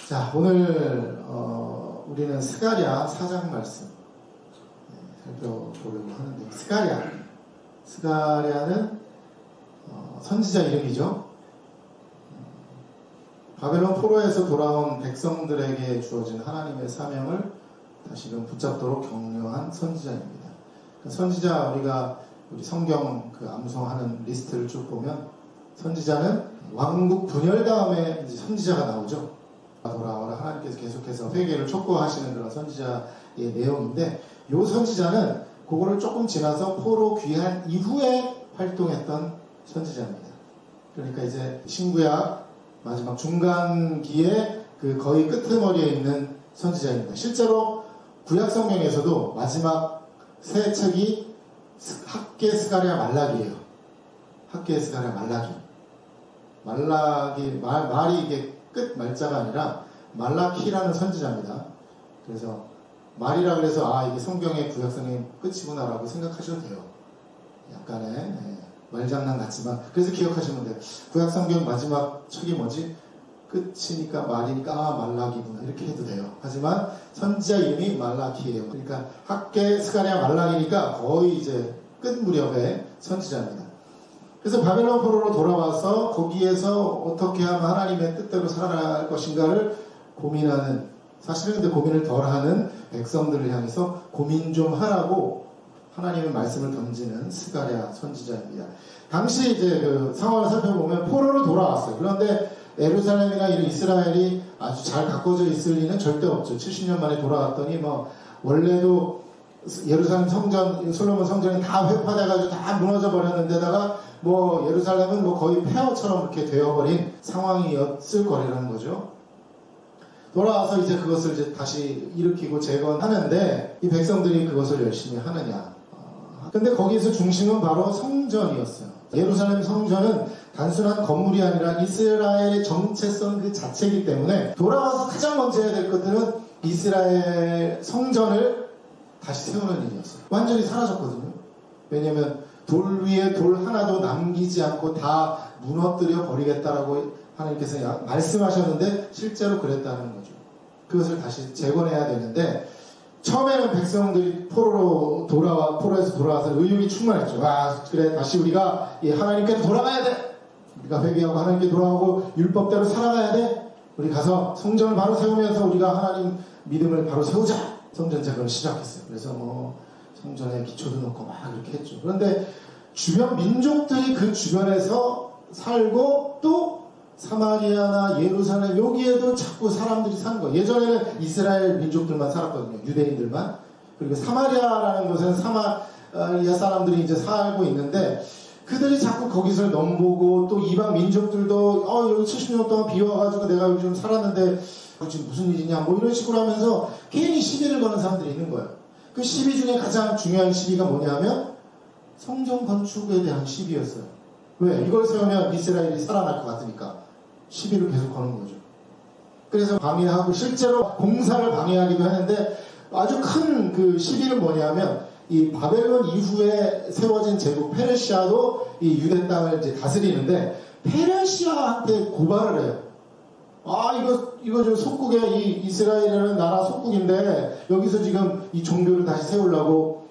자, 오늘 우리는 스가랴 4장 말씀 살펴보려고 하는데, 스가랴는 선지자 이름이죠. 바벨론 포로에서 돌아온 백성들에게 주어진 하나님의 사명을 다시금 붙잡도록 격려한 선지자입니다. 그러니까 선지자, 우리 성경 암송하는 리스트를 쭉 보면 선지자는 왕국 분열 다음에 이제 선지자가 나오죠. 돌아오라, 하나님께서 계속해서 회개를 촉구하시는 그런 선지자의 내용인데, 이 선지자는 그거를 조금 지나서 포로 귀환 이후에 활동했던 선지자입니다. 그러니까 이제 신구약 마지막 중간기에 거의 끄트머리에 있는 선지자입니다. 실제로 구약 성경에서도 마지막 세 책이 학개, 스가랴, 말라기예요. 학개, 스가랴, 말라기. 말이 이게 끝 말자가 아니라 말라키라는 선지자입니다. 그래서 말이라 그래서 이게 성경의 구약 성경의 끝이구나라고 생각하셔도 돼요. 약간의 말장난 같지만, 그래서 기억하시면 돼요. 구약 성경 마지막 책이 뭐지? 끝이니까 말이니까 말라기구나 이렇게 해도 돼요. 하지만 선지자 이름이 말라키예요. 그러니까 학개, 스가랴, 말라기니까 거의 이제 끝 무렵의 선지자입니다. 그래서 바벨론 포로로 돌아와서 거기에서 어떻게 하면 하나님의 뜻대로 살아갈 것인가를 고민하는, 사실은 근데 고민을 덜하는 백성들을 향해서 고민 좀 하라고 하나님의 말씀을 던지는 스가랴 선지자입니다. 당시 이제 상황을 살펴보면 포로로 돌아왔어요. 그런데 예루살렘이나 이런 이스라엘이 아주 잘 가꿔져 있을 리는 절대 없죠. 70년 만에 돌아왔더니 원래도 예루살렘 성전, 솔로몬 성전이 다 회파돼가지고 다 무너져 버렸는데다가 예루살렘은 거의 폐허처럼 이렇게 되어버린 상황이었을 거라는 거죠. 돌아와서 이제 그것을 이제 다시 일으키고 재건하는데, 이 백성들이 그것을 열심히 하느냐. 근데 거기에서 중심은 바로 성전이었어요. 예루살렘 성전은 단순한 건물이 아니라 이스라엘의 정체성 그 자체이기 때문에 돌아와서 가장 먼저 해야 될 것들은 이스라엘 성전을 다시 세우는 일이었어요. 완전히 사라졌거든요. 왜냐면 돌 위에 돌 하나도 남기지 않고 다 무너뜨려 버리겠다라고 하나님께서 말씀하셨는데 실제로 그랬다는 거죠. 그것을 다시 재건해야 되는데, 처음에는 백성들이 포로에서 돌아와서 의욕이 충만했죠. 그래, 다시 우리가 하나님께 돌아가야 돼. 우리가 회개하고 하나님께 돌아오고 율법대로 살아가야 돼. 우리 가서 성전을 바로 세우면서 우리가 하나님 믿음을 바로 세우자. 성전 재건을 시작했어요. 그래서 성전에 기초도 넣고 이렇게 했죠. 그런데 주변 민족들이 그 주변에서 살고, 또 사마리아나 예루살렘 여기에도 자꾸 사람들이 사는 거예요. 예전에는 이스라엘 민족들만 살았거든요. 유대인들만. 그리고 사마리아라는 곳은 사마리아 사람들이 이제 살고 있는데, 그들이 자꾸 거기서 넘보고, 또 이방 민족들도 여기 70년 동안 비와가지고 내가 요즘 살았는데 지금 무슨 일이냐 이런 식으로 하면서 괜히 시비를 거는 사람들이 있는 거예요. 그 시비 중에 가장 중요한 시비가 뭐냐면 성전 건축에 대한 시비였어요. 왜? 이걸 세우면 이스라엘이 살아날 것 같으니까 시비를 계속 거는 거죠. 그래서 방해하고, 실제로 공사를 방해하기도 하는데, 아주 큰 그 시비는 뭐냐면, 이 바벨론 이후에 세워진 제국 페르시아도 이 유대 땅을 이제 다스리는데, 페르시아한테 고발을 해요. 이거 좀 속국에, 이 이스라엘이라는 나라 속국인데 여기서 지금 이 종교를 다시 세우려고,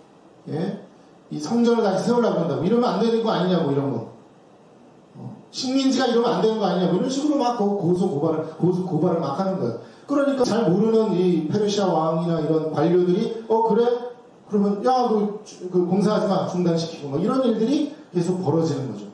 이 성전을 다시 세우려고 한다고, 이러면 안 되는 거 아니냐고, 이런 거. 식민지가 이러면 안 되는 거 아니냐고, 이런 식으로 고발을 막 하는 거예요. 그러니까 잘 모르는 이 페르시아 왕이나 이런 관료들이 그래? 그러면 너 그 공사하지 마, 중단시키고 이런 일들이 계속 벌어지는 거죠.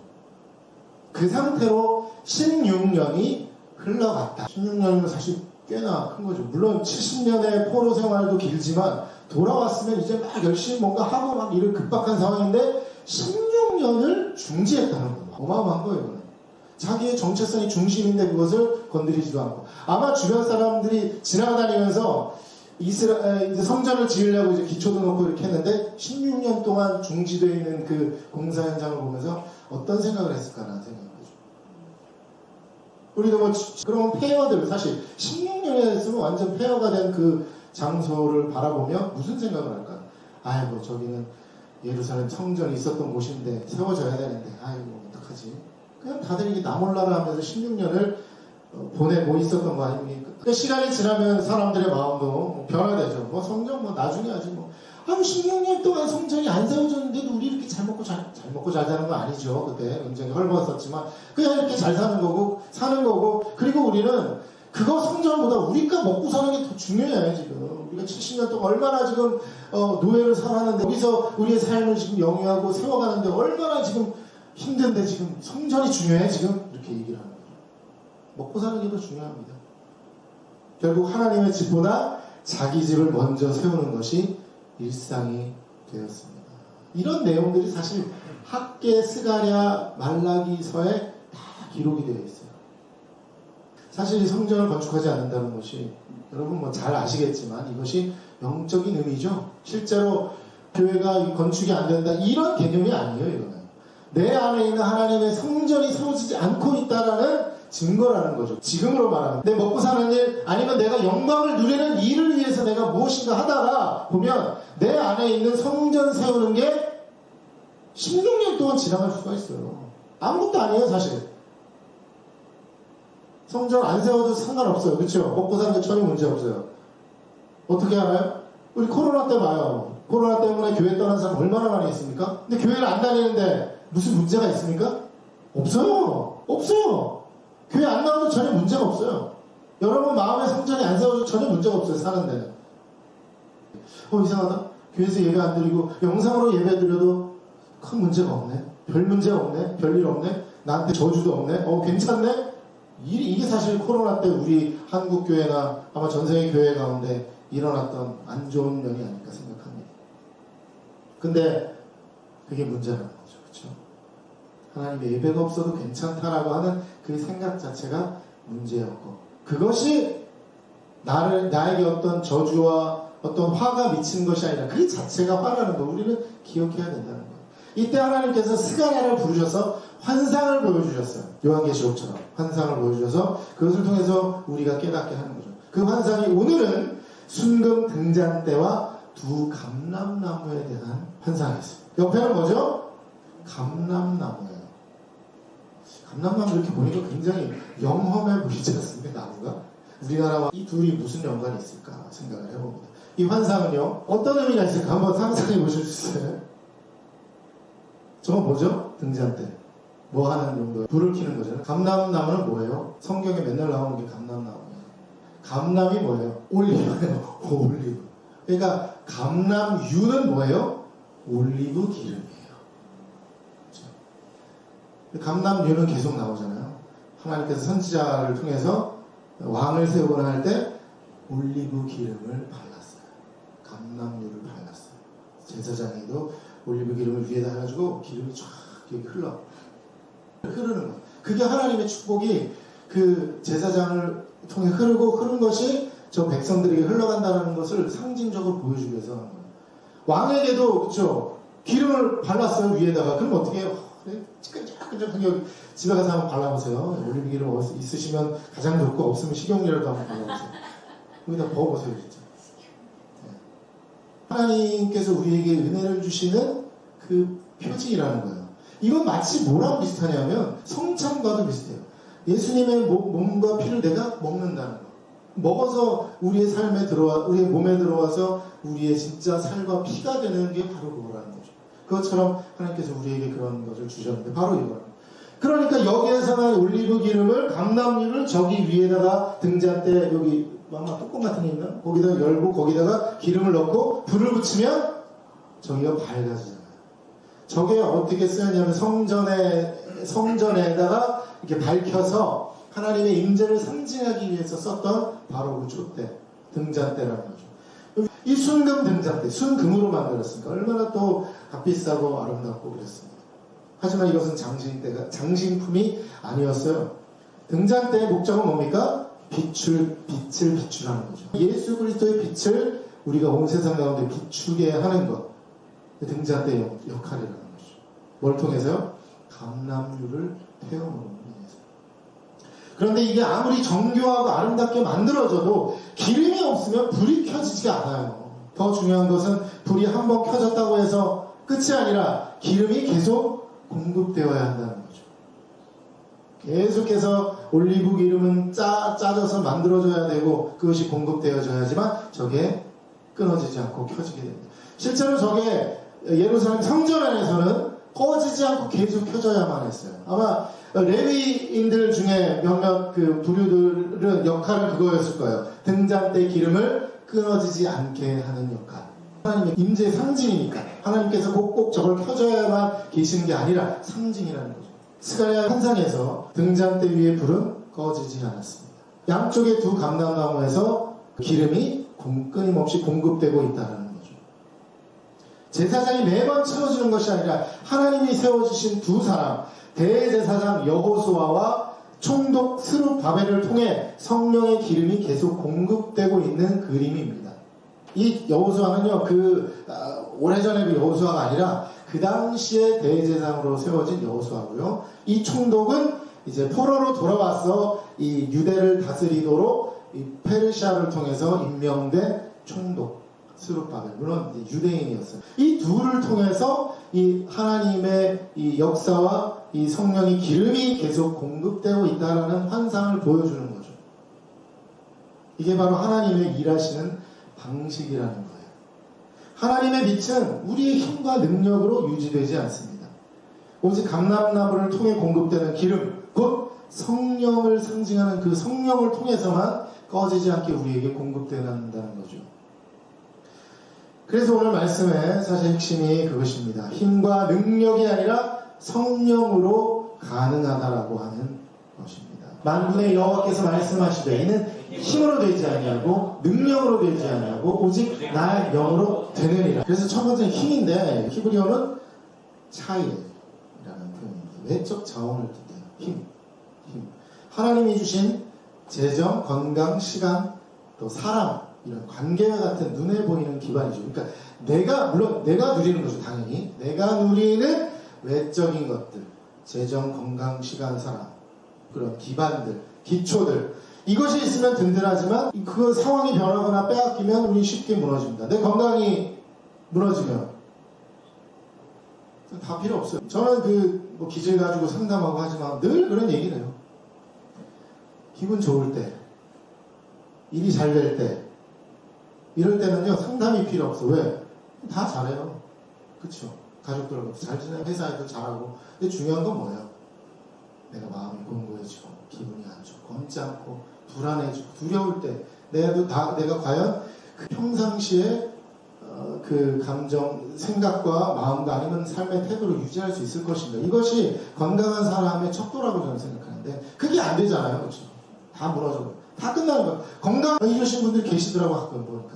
그 상태로 16년이 흘러갔다. 16년이면 사실 꽤나 큰 거죠. 물론 70년의 포로 생활도 길지만 돌아왔으면 이제 열심히 뭔가 하고 이런 급박한 상황인데 16년을 중지했다는 거예요. 어마어마한 거예요, 이거는. 자기의 정체성이 중심인데 그것을 건드리지도 않고. 아마 주변 사람들이 지나다니면서 이제 성전을 지으려고 이제 기초도 놓고 이렇게 했는데 16년 동안 중지되어 있는 그 공사 현장을 보면서 어떤 생각을 했을까라는 생각을 하죠. 우리도 그러면 폐허들, 사실 16년에 했으면 완전 폐허가 된 그 장소를 바라보면 무슨 생각을 할까? 저기는 예루살렘 성전이 있었던 곳인데 세워져야 되는데 어떡하지? 그냥 다들 이게 나몰라라 하면서 16년을 보내고 있었던 거 아닙니까? 그 시간이 지나면 사람들의 마음도 변화되죠. 뭐 성전 뭐 나중에 하지 뭐. 16년 동안 성전이 안 세워졌는데도 우리 이렇게 잘 먹고 잘 사는 거 아니죠. 그때 굉장히 헐벗었지만 그냥 이렇게 잘 사는 거고 그리고 우리는 그거 성전보다 우리가 먹고 사는 게 더 중요해. 지금 우리가 70년 동안 얼마나 지금 노예를 살았는데 여기서 우리의 삶을 지금 영위하고 세워가는데 얼마나 지금 힘든데 지금 성전이 중요해. 지금 이렇게 얘기를 하는 거죠. 먹고 사는 게 더 중요합니다. 결국 하나님의 집보다 자기 집을 먼저 세우는 것이 일상이 되었습니다. 이런 내용들이 사실 학개, 스가랴, 말라기서에 다 기록이 되어 있어요. 사실 이 성전을 건축하지 않는다는 것이 여러분 뭐 잘 아시겠지만 이것이 영적인 의미죠. 실제로 교회가 건축이 안 된다 이런 개념이 아니에요. 이거는 내 안에 있는 하나님의 성전이 세워지지 않고 있다라는 증거라는 거죠. 지금으로 말하면 내 먹고 사는 일 아니면 내가 영광을 누리는 일을 위해서 내가 무엇인가 하다가 보면 내 안에 있는 성전 세우는 게 16년 동안 지나갈 수가 있어요. 아무것도 아니에요 사실. 성전 안 세워도 상관없어요. 그렇죠? 먹고 사는 게 전혀 문제 없어요. 어떻게 알아요? 우리 코로나 때 봐요. 코로나 때문에 교회 떠난 사람 얼마나 많이 있습니까? 근데 교회를 안 다니는데 무슨 문제가 있습니까? 없어요. 교회 안 나와도 전혀 문제가 없어요. 여러분 마음의 성전이 안 세워도 전혀 문제가 없어요. 사는 데는. 이상하다. 교회에서 예배 안 드리고 영상으로 예배 드려도 큰 문제가 없네. 별 문제가 없네. 별일 없네. 나한테 저주도 없네. 괜찮네. 이게 사실 코로나 때 우리 한국 교회나 아마 전 세계 교회 가운데 일어났던 안 좋은 면이 아닐까 생각합니다. 근데 그게 문제라는 거죠. 그렇죠? 하나님의 예배가 없어도 괜찮다라고 하는 그 생각 자체가 문제였고 그것이 나에게 어떤 저주와 어떤 화가 미치는 것이 아니라 그 자체가 화라는 거 우리는 기억해야 된다는 거예요. 이때 하나님께서 스가랴를 부르셔서 환상을 보여주셨어요. 요한계시록처럼 환상을 보여주셔서 그것을 통해서 우리가 깨닫게 하는 거죠. 그 환상이 오늘은 순금 등잔 때와 두 감람나무에 대한 환상이 있어요. 옆에는 뭐죠? 감람나무예요. 감람나무 이렇게 보니까 굉장히 영험해 보이지 않습니까? 나무가? 우리나라와 이 둘이 무슨 연관이 있을까 생각을 해봅니다. 이 환상은요 어떤 의미가 있을까 한번 상상해 보실 수 있어요? 저건 뭐죠? 등잔 때 뭐 하는 용도예요? 불을 켜는 거잖아요. 감람나무는 뭐예요? 성경에 맨날 나오는 게 감람나무예요. 감람이 뭐예요? 올리브예요. 올리브. 그러니까 감람유는 뭐예요? 올리브 기름이에요. 그렇죠? 감람유는 계속 나오잖아요. 하나님께서 선지자를 통해서 왕을 세우거나 할 때 올리브 기름을 발랐어요. 감람유를 발랐어요. 제사장에도 올리브 기름을 위에다 해가지고 기름이 쫙 여기 흐르는 거. 그게 하나님의 축복이 그 제사장을 통해 흐른 것이 저 백성들에게 흘러간다는 것을 상징적으로 보여주기 위해서 하는 거예요. 왕에게도 그렇죠. 기름을 발랐어요 위에다가. 그럼 어떻게 해요? 끈적끈적하게 집에 가서 한번 발라보세요. 올리브 기름 있으시면 가장 좋고 없으면 식용유라도 한번 발라보세요. 여기다 부어보세요 진짜. 네. 하나님께서 우리에게 은혜를 주시는 그 표징이라는 거예요. 이건 마치 뭐랑 비슷하냐면 성찬과도 비슷해요. 예수님의 몸과 피를 내가 먹는다는 거. 먹어서 우리의 삶에 우리의 몸에 들어와서 우리의 진짜 살과 피가 되는 게 바로 그거라는 거죠. 그것처럼 하나님께서 우리에게 그런 것을 주셨는데 바로 이거예요. 그러니까 여기에서는 올리브 기름을 감람유를 저기 위에다가 등잔대 여기 아마 뚜껑 같은 게 있나? 거기다 열고 거기다가 기름을 넣고 불을 붙이면 저기가 밝아지잖아요. 저게 어떻게 쓰였냐면 성전에다가 이렇게 밝혀서 하나님의 임재를 상징하기 위해서 썼던 바로 그 촛대, 등잔대라는 거죠. 이 순금 등잔대, 순금으로 만들었으니까 얼마나 또 값비싸고 아름답고 그랬습니다. 하지만 이것은 장신품이 아니었어요. 등잔대의 목적은 뭡니까? 빛을 비추라는 거죠. 예수 그리스도의 빛을 우리가 온 세상 가운데 비추게 하는 것. 등잔대의 역할이라는 거죠. 뭘 통해서요? 감람유를 태움으로 인해서. 그런데 이게 아무리 정교하고 아름답게 만들어져도 기름이 없으면 불이 켜지지가 않아요. 더 중요한 것은 불이 한번 켜졌다고 해서 끝이 아니라 기름이 계속 공급되어야 한다는 거죠. 계속해서 올리브 기름은 짜져서 만들어져야 되고 그것이 공급되어져야지만 저게 끊어지지 않고 켜지게 됩니다. 실제로 저게 예루살렘 성전 안에서는 꺼지지 않고 계속 켜져야만 했어요. 아마 레위인들 중에 몇몇 그 부류들은 역할은 그거였을 거예요. 등잔대 기름을 끊어지지 않게 하는 역할. 하나님의 임재의 상징이니까 하나님께서 꼭꼭 저걸 켜줘야만 계시는 게 아니라 상징이라는 거죠. 스가랴 환상에서 등잔대 위에 불은 꺼지지 않았습니다. 양쪽의 두 감람나무에서 기름이 끊임없이 공급되고 있다는 거죠. 제사장이 매번 채워주는 것이 아니라 하나님이 세워주신 두 사람, 대제사장 여호수아와 총독 스룹바벨을 통해 성령의 기름이 계속 공급되고 있는 그림입니다. 이 여호수아는요, 오래전에 그 여호수아가 아니라 그 당시에 대제사장으로 세워진 여호수아고요. 이 총독은 이제 포로로 돌아와서 이 유대를 다스리도록 이 페르시아를 통해서 임명된 총독 스룹바벨, 물론 유대인이었어요. 이 둘을 통해서 이 하나님의 이 역사와 이 성령의 기름이 계속 공급되고 있다라는 환상을 보여주는 거죠. 이게 바로 하나님의 일하시는 방식이라는 거예요. 하나님의 빛은 우리의 힘과 능력으로 유지되지 않습니다. 오직 감람나무를 통해 공급되는 기름, 곧 성령을 상징하는 그 성령을 통해서만 꺼지지 않게 우리에게 공급된다는 거죠. 그래서 오늘 말씀의 사실 핵심이 그것입니다. 힘과 능력이 아니라 성령으로 가능하다라고 하는 것입니다. 만군의 여호와께서 말씀하시되 이는 힘으로 되지 아니하고 능력으로 되지 아니하고 오직 나의 영으로 되느니라. 그래서 첫 번째는 힘인데 히브리어는 차이라는 표현입니다. 외적 자원을 뜻해요. 힘. 하나님이 주신 재정, 건강, 시간, 또 사람, 이런 관계와 같은 눈에 보이는 기반이죠. 그러니까 물론 내가 누리는 거죠. 당연히 내가 누리는 외적인 것들, 재정, 건강, 시간, 사람, 그런 기반들, 기초들, 이것이 있으면 든든하지만 그 상황이 변하거나 빼앗기면 우리 쉽게 무너집니다. 내 건강이 무너지면 다 필요 없어요. 저는 기질 가지고 상담하고 하지만 늘 그런 얘기를 해요. 기분 좋을 때, 일이 잘 될 때, 이럴 때는요 상담이 필요 없어. 왜? 다 잘해요. 그쵸? 가족들하고도 잘 지내고 회사에도 잘하고. 근데 중요한 건 뭐예요? 내가 마음이 공고해지고 기분이 안 좋고 언짢고 불안해지고 두려울 때 내가 과연 그 평상시에 그 감정, 생각과 마음과 아니면 삶의 태도를 유지할 수 있을 것인가. 이것이 건강한 사람의 척도라고 저는 생각하는데 그게 안 되잖아요. 그렇죠? 다 무너져요. 다 끝나는 거예요. 건강 이러신 분들 계시더라고. 가끔 보니까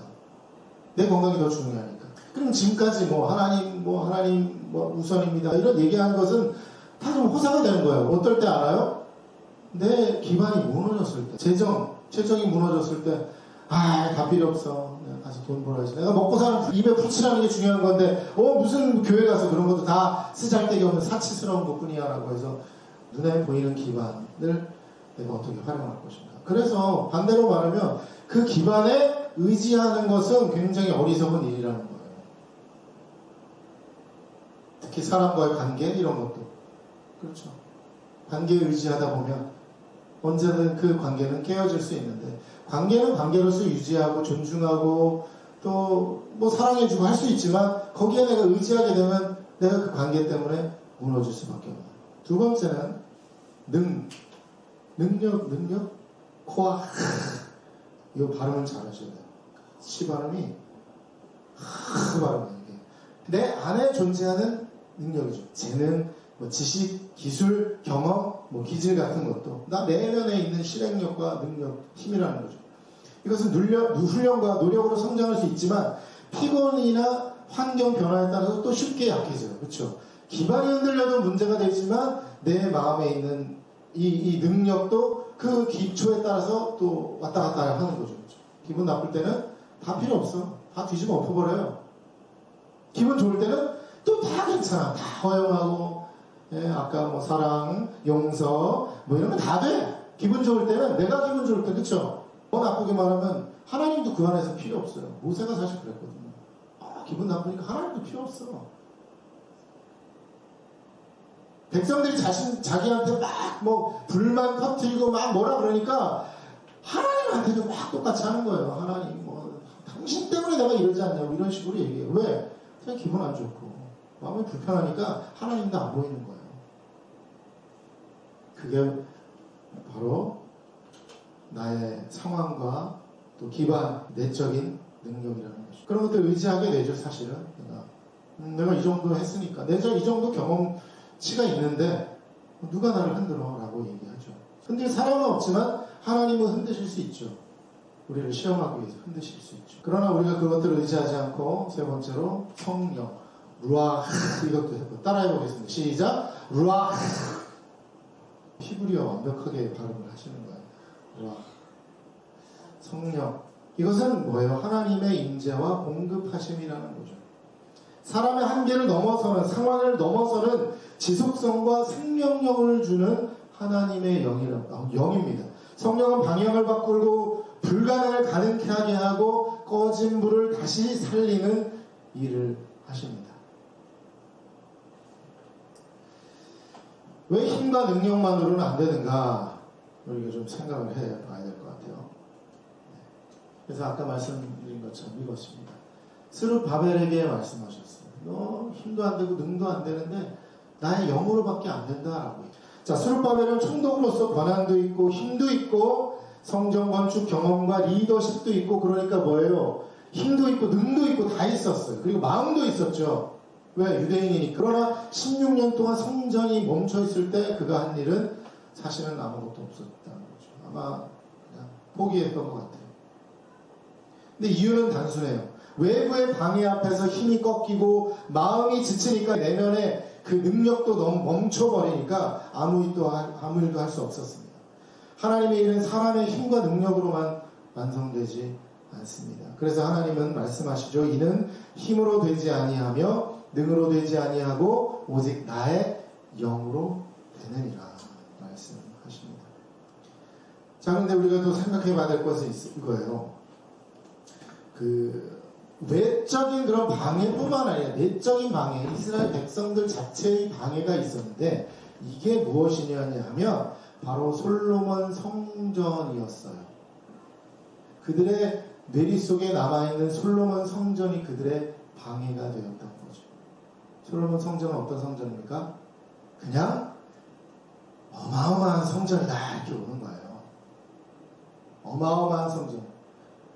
내 건강이 더 중요하니까. 그럼 지금까지 하나님 우선입니다 이런 얘기하는 것은 다 좀 호사가 되는 거예요. 어떨 때 알아요? 내 기반이 무너졌을 때, 재정이 무너졌을 때, 다 필요 없어. 내가 가서 돈 벌어야지. 내가 먹고 사는 입에 풀칠하는 게 중요한 건데, 무슨 교회 가서 그런 것도 다 쓰잘데기 없는 사치스러운 것 뿐이야 라고 해서 눈에 보이는 기반을 내가 어떻게 활용할 것인가. 그래서 반대로 말하면 그 기반에 의지하는 것은 굉장히 어리석은 일이라는 거예요. 특히 사람과의 관계 이런 것도 그렇죠. 관계에 의지하다 보면 언제든 그 관계는 깨어질 수 있는데 관계는 관계로서 유지하고 존중하고 또 사랑해주고 할 수 있지만 거기에 내가 의지하게 되면 내가 그 관계 때문에 무너질 수밖에 없는. 두 번째는 능력 코아 이 발음을 잘 하셔야 돼요. 시 발음이 발음이에요. 내 안에 존재하는 능력이죠. 재능, 지식, 기술, 경험, 기질 같은 것도 나 내면에 있는 실행력과 능력, 힘이라는 거죠. 이것은 훈련과 노력으로 성장할 수 있지만 피곤이나 환경 변화에 따라서 또 쉽게 약해져요. 그렇죠? 기반이 흔들려도 문제가 되지만 내 마음에 있는 이 능력도 그 기초에 따라서 또 왔다 갔다 하는 거죠. 그렇죠? 기분 나쁠 때는 다 필요 없어. 다 뒤집어 엎어버려요. 기분 좋을 때는 또 다 괜찮아. 다 허용하고 아까 사랑, 용서 이런 거 다 돼. 기분 좋을 때는 내가 기분 좋을 때 그쵸? 더 나쁘게 말하면 하나님도 그 안에서 필요 없어요. 모세가 사실 그랬거든요. 기분 나쁘니까 하나님도 필요 없어. 백성들이 자기한테 막 뭐 불만 터뜨리고 막 뭐라 그러니까 하나님한테도 막 똑같이 하는 거예요. 하나님 뭐 당신 때문에 내가 이러지 않냐고 이런 식으로 얘기해요. 왜? 그냥 기분 안 좋고 마음이 불편하니까 하나님도 안 보이는 거예요. 그게 바로 나의 상황과 또 기반, 내적인 능력이라는 거죠. 그런 것들 의지하게 되죠. 사실은 내가 이 정도 했으니까 내가 이 정도 경험치가 있는데 누가 나를 흔들어 라고 얘기하죠. 흔들 사람은 없지만 하나님은 흔드실 수 있죠. 우리를 시험하기 위해서 흔드실 수 있죠. 그러나 우리가 그것들을 의지하지 않고 세 번째로 성령 루아흐, 이것도 해보 따라해보겠습니다. 시작. 루아흐. 히브리어 완벽하게 발음을 하시는 거예요. 루아흐. 성령. 이것은 뭐예요? 하나님의 임재와 공급하심이라는 거죠. 사람의 한계를 넘어서는, 상황을 넘어서는 지속성과 생명력을 주는 하나님의 영입니다. 성령은 방향을 바꾸고 불가능을 가능케 하게 하고 꺼진 불을 다시 살리는 일을 하십니다. 왜 힘과 능력만으로는 안 되는가? 우리가 좀 생각을 해봐야 될 것 같아요. 그래서 아까 말씀드린 것처럼 이것입니다. 스룹바벨에게 말씀하셨어요. 너 힘도 안 되고 능도 안 되는데 나의 영으로밖에 안 된다라고. 자, 스룹바벨은 총독으로서 권한도 있고 힘도 있고 성전 건축 경험과 리더십도 있고 그러니까 뭐예요? 힘도 있고 능도 있고 다 있었어요. 그리고 마음도 있었죠. 왜? 유대인이니까. 그러나 16년 동안 성전이 멈춰 있을 때 그가 한 일은 사실은 아무것도 없었다는 거죠. 아마 그냥 포기했던 것 같아요. 근데 이유는 단순해요. 외부의 방해 앞에서 힘이 꺾이고 마음이 지치니까 내면에 그 능력도 너무 멈춰버리니까 아무 일도 할 수 없었습니다. 하나님의 일은 사람의 힘과 능력으로만 완성되지 않습니다. 그래서 하나님은 말씀하시죠. 이는 힘으로 되지 아니하며 능으로 되지 아니하고 오직 나의 영으로 되느니라 말씀하십니다. 자, 그런데 우리가 또 생각해 봐야 될 것은 이거예요. 그 외적인 그런 방해뿐만 아니라 내적인 방해, 이스라엘 백성들 자체의 방해가 있었는데 이게 무엇이냐면 바로 솔로몬 성전이었어요. 그들의 뇌리 속에 남아있는 솔로몬 성전이 그들의 방해가 되었던 거죠. 솔로몬 성전은 어떤 성전입니까? 그냥 어마어마한 성전이다 이렇게 오는 거예요. 어마어마한 성전.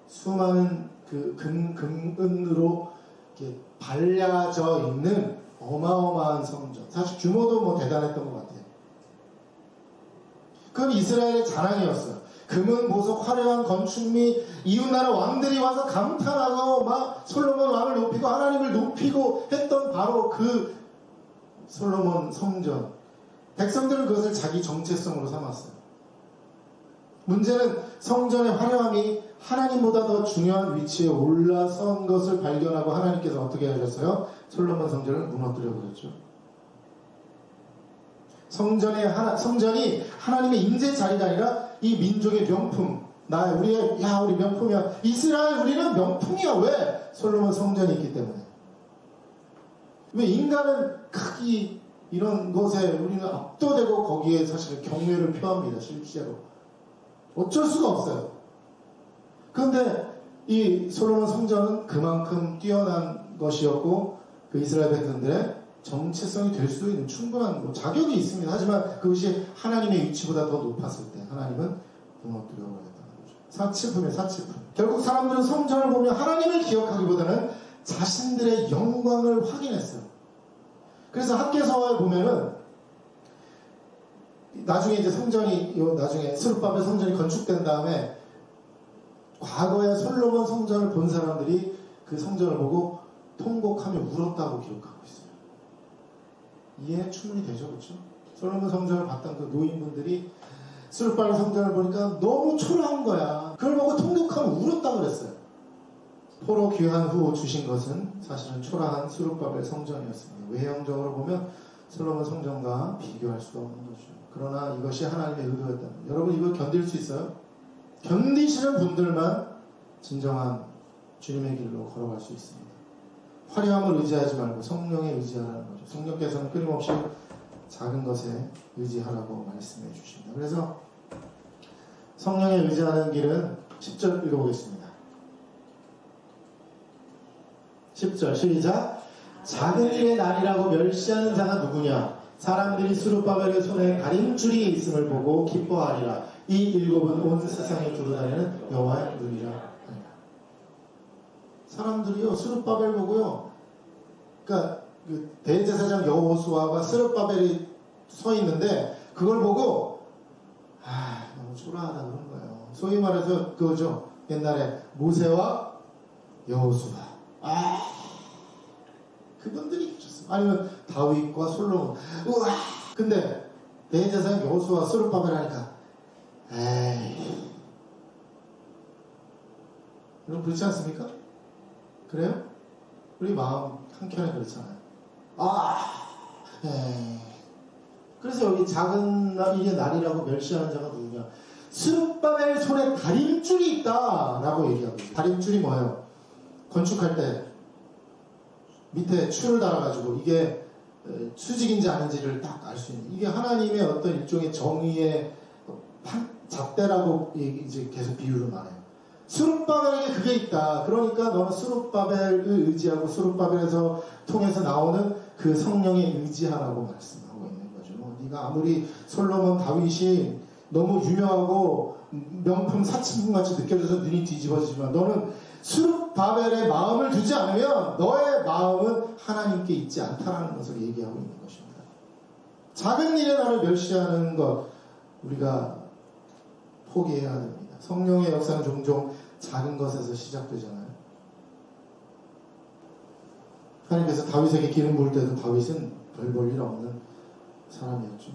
수많은 그 금은으로 이렇게 발려져 있는 어마어마한 성전. 사실 규모도 뭐 대단했던 것 같아요. 그건 이스라엘의 자랑이었어요. 금은 보석 화려한 건축 및 이웃나라 왕들이 와서 감탄하고 막 솔로몬 왕을 높이고 하나님을 높이고 했던 바로 그 솔로몬 성전. 백성들은 그것을 자기 정체성으로 삼았어요. 문제는 성전의 화려함이 하나님보다 더 중요한 위치에 올라선 것을 발견하고 하나님께서 어떻게 하셨어요? 솔로몬 성전을 무너뜨려 버렸죠. 성전이 하나님의 임재 자리가 아니라 이 민족의 명품, 우리 명품이야. 이스라엘 우리는 명품이야. 왜? 솔로몬 성전이 있기 때문에. 왜? 인간은 크기 이런 것에 우리는 압도되고 거기에 사실 경외를 표합니다. 실제로 어쩔 수가 없어요. 그런데 이 솔로몬 성전은 그만큼 뛰어난 것이었고 그 이스라엘 백성들의 정체성이 될 수 있는 충분한 자격이 있습니다. 하지만 그것이 하나님의 위치보다 더 높았을 때 하나님은 무너뜨려 버렸다는 거죠. 사치품이에요. 사치품. 결국 사람들은 성전을 보며 하나님을 기억하기보다는 자신들의 영광을 확인했어요. 그래서 학개서에 보면은 나중에 이제 나중에 스룹바벨 성전이 건축된 다음에 과거에 솔로몬 성전을 본 사람들이 그 성전을 보고 통곡하며 울었다고 기록하고 있어요. 이해 충분히 되죠, 그렇죠? 솔로몬 성전을 봤던 그 노인분들이 스룹바벨 성전을 보니까 너무 초라한 거야. 그걸 보고 통곡하며 울었다고 그랬어요. 포로 귀환 후 주신 것은 사실은 초라한 스룹바벨 성전이었습니다. 외형적으로 보면 솔로몬 성전과 비교할 수가 없는 거죠. 그러나 이것이 하나님의 의도였다. 여러분 이걸 견딜 수 있어요? 견디시는 분들만 진정한 주님의 길로 걸어갈 수 있습니다. 화려함을 의지하지 말고 성령에 의지하라는 거죠. 성령께서는 끊임없이 작은 것에 의지하라고 말씀해 주십니다. 그래서 성령에 의지하는 길은 10절 읽어보겠습니다. 10절 시작. 작은 일의 날이라고 멸시하는 자가 누구냐? 사람들이 수룹바벨의 손에 가림줄이 있음을 보고 기뻐하리라. 이 일곱은 온 세상에 두루다니는 여호와의 눈이라 하니라. 사람들이요 수룹바벨 보고요, 그러니까 그 대제사장 여호수아가 수룹바벨이 서 있는데 그걸 보고 너무 초라하다 그런 거예요. 소위 말해서 그거죠. 옛날에 모세와 여호수아, 그분들이 계셨어요. 아니면 다윗과 솔로몬. 우와. 근데 대제사장 여호수아 수룹바벨 하니까 여러분 그렇지 않습니까? 그래요? 우리 마음 한켠에 그렇잖아요. 그래서 여기 작은 일의 날이라고 멸시하는 자가 누구냐? 수룹바벨 손에 다림줄이 있다라고 얘기하고 있어요. 다림줄이 뭐예요? 건축할 때 밑에 줄을 달아가지고 이게 수직인지 아닌지를 딱 알 수 있는, 이게 하나님의 어떤 일종의 정의의 잣대라고 이제 계속 비유를 말해요. 수룹바벨에게 그게 있다. 그러니까 너는 수룹바벨을 의지하고 수룹바벨에서 통해서 나오는 그 성령에 의지하라고 말씀하고 있는 거죠. 네가 아무리 솔로몬, 다윗이 너무 유명하고 명품 사칭품같이 느껴져서 눈이 뒤집어지지만 너는 수룹바벨의 마음을 두지 않으면 너의 마음은 하나님께 있지 않다라는 것을 얘기하고 있는 것입니다. 작은 일에 나를 멸시하는 것 우리가 포기해야 됩니다. 성령의 역사는 종종 작은 것에서 시작되잖아요. 하나님께서 다윗에게 기름 부을 때도 다윗은 별 볼 일 없는 사람이었죠.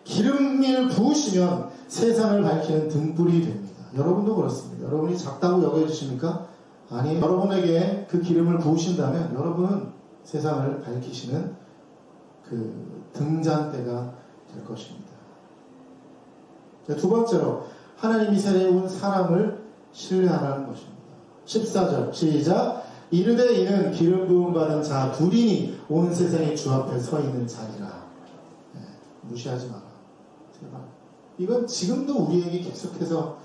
기름을 부으시면 세상을 밝히는 등불이 됩니다. 여러분도 그렇습니다. 여러분이 작다고 여겨지십니까? 아니, 여러분에게 그 기름을 부으신다면 여러분은 세상을 밝히시는 그 등잔대가 될 것입니다. 두 번째로 하나님이 세례온 사람을 신뢰하라는 것입니다. 14절 시작. 이르되 이는 기름 부음 받은 자 둘이니 온 세상이 주 앞에 서 있는 자리라. 무시하지 마라. 제발. 이건 지금도 우리에게 계속해서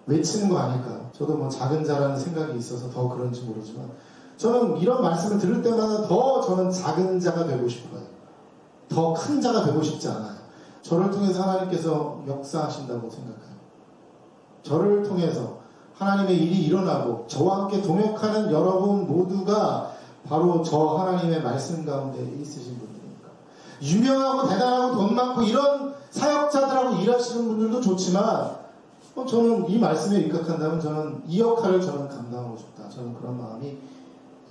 외치는 거 아닐까요? 저도 뭐 작은 자라는 생각이 있어서 더 그런지 모르지만 저는 이런 말씀을 들을 때마다 더 저는 작은 자가 되고 싶어요. 더 큰 자가 되고 싶지 않아요. 저를 통해서 하나님께서 역사하신다고 생각해요. 저를 통해서 하나님의 일이 일어나고 저와 함께 동역하는 여러분 모두가 바로 저 하나님의 말씀 가운데 있으신 분들입니다. 유명하고 대단하고 돈 많고 이런 사역자들하고 일하시는 분들도 좋지만 저는 이 말씀에 입각한다면 저는 이 역할을 저는 감당하고 싶다. 저는 그런 마음이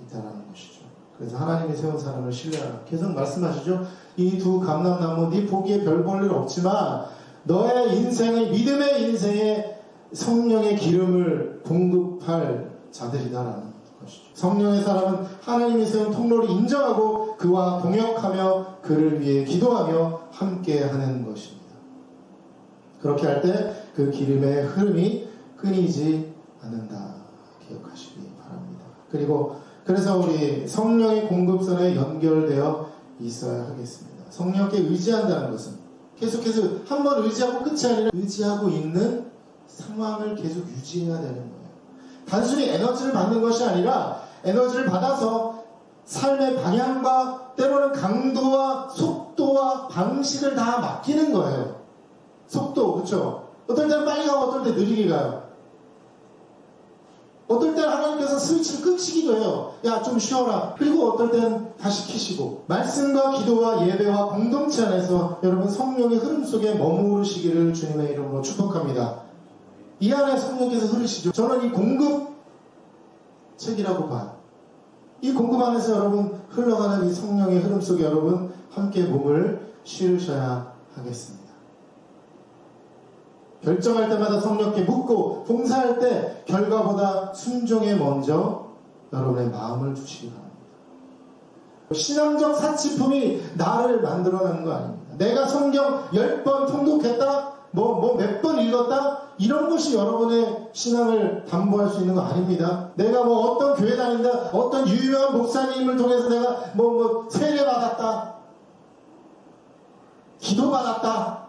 있다라는 것이죠. 그래서 하나님이 세운 사람을 신뢰하라. 계속 말씀하시죠. 이 두 감람나무 네 보기에 별 볼 일 없지만 너의 인생의 믿음의 인생에 성령의 기름을 공급할 자들이다라는 것이죠. 성령의 사람은 하나님이 세운 통로를 인정하고 그와 동역하며 그를 위해 기도하며 함께하는 것입니다. 그렇게 할 때 그 기름의 흐름이 끊이지 않는다 기억하시기 바랍니다. 그래서 우리 성령의 공급선에 연결되어 있어야 하겠습니다. 성령께 의지한다는 것은 계속해서 한 번 의지하고 끝이 아니라 의지하고 있는 상황을 계속 유지해야 되는 거예요. 단순히 에너지를 받는 것이 아니라 에너지를 받아서 삶의 방향과 때로는 강도와 속도와 방식을 다 맡기는 거예요. 속도, 그렇죠? 어떨 때는 빨리 가고 어떨 때 느리게 가요. 어떨 때는 하나님께서 스위치를 끄시기도 해요. 야, 좀 쉬어라. 그리고 어떨 때는 다시 켜시고. 말씀과 기도와 예배와 공동체 안에서 여러분 성령의 흐름 속에 머무르시기를 주님의 이름으로 축복합니다. 이 안에 성령께서 흐르시죠. 저는 이 공급책이라고 봐요. 이 공급 안에서 여러분 흘러가는 이 성령의 흐름 속에 여러분 함께 몸을 실으셔야 하겠습니다. 결정할 때마다 성령께 묻고 봉사할 때 결과보다 순종에 먼저 여러분의 마음을 두시기 바랍니다. 신앙적 사치품이 나를 만들어내는 거 아닙니다. 내가 성경 10번 통독했다, 몇 번 읽었다, 이런 것이 여러분의 신앙을 담보할 수 있는 거 아닙니다. 내가 어떤 교회 다닌다, 어떤 유명한 목사님을 통해서 내가 세례 받았다, 기도받았다.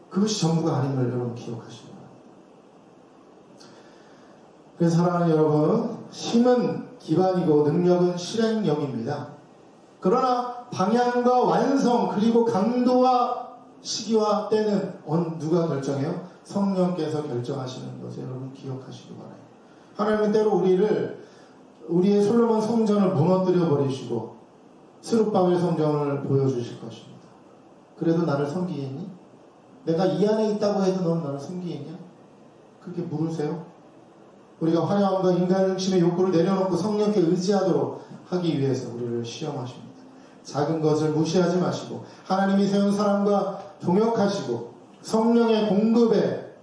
그것이 전부가 아님을 여러분 기억하시기 바랍니다. 그래서 사랑하는 여러분, 힘은 기반이고 능력은 실행력입니다. 그러나 방향과 완성 그리고 강도와 시기와 때는 누가 결정해요? 성령께서 결정하시는 것을 여러분 기억하시기 바라요. 하나님은 때로 우리의 솔로몬 성전을 무너뜨려 버리시고 스룹바벨 성전을 보여주실 것입니다. 그래도 나를 섬기겠니? 내가 이 안에 있다고 해도 너는 나를 섬기겠냐? 그렇게 물으세요. 우리가 화려함과 인간 중심의 욕구를 내려놓고 성령께 의지하도록 하기 위해서 우리를 시험하십니다. 작은 것을 무시하지 마시고 하나님이 세운 사람과 동역하시고 성령의 공급에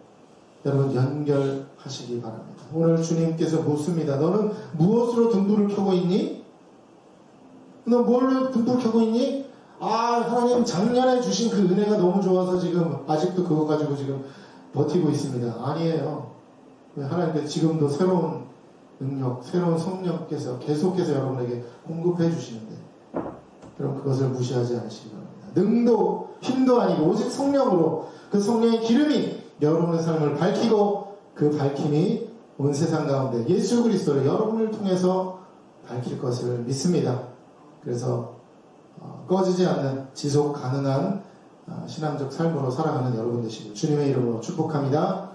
여러분 연결하시기 바랍니다. 오늘 주님께서 묻습니다. 너는 무엇으로 등불을 켜고 있니? 너 뭘로 등불을 켜고 있니? 하나님 작년에 주신 그 은혜가 너무 좋아서 지금 아직도 그거 가지고 지금 버티고 있습니다. 아니에요. 하나님께서 지금도 새로운 능력, 새로운 성령께서 계속해서 여러분에게 공급해 주시는데 여러분 그것을 무시하지 않으시기 바랍니다. 능도 힘도 아니고 오직 성령으로 그 성령의 기름이 여러분의 삶을 밝히고 그 밝힘이 온 세상 가운데 예수 그리스도를 여러분을 통해서 밝힐 것을 믿습니다. 그래서 꺼지지 않는 지속 가능한 신앙적 삶으로 살아가는 여러분 되시길 주님의 이름으로 축복합니다.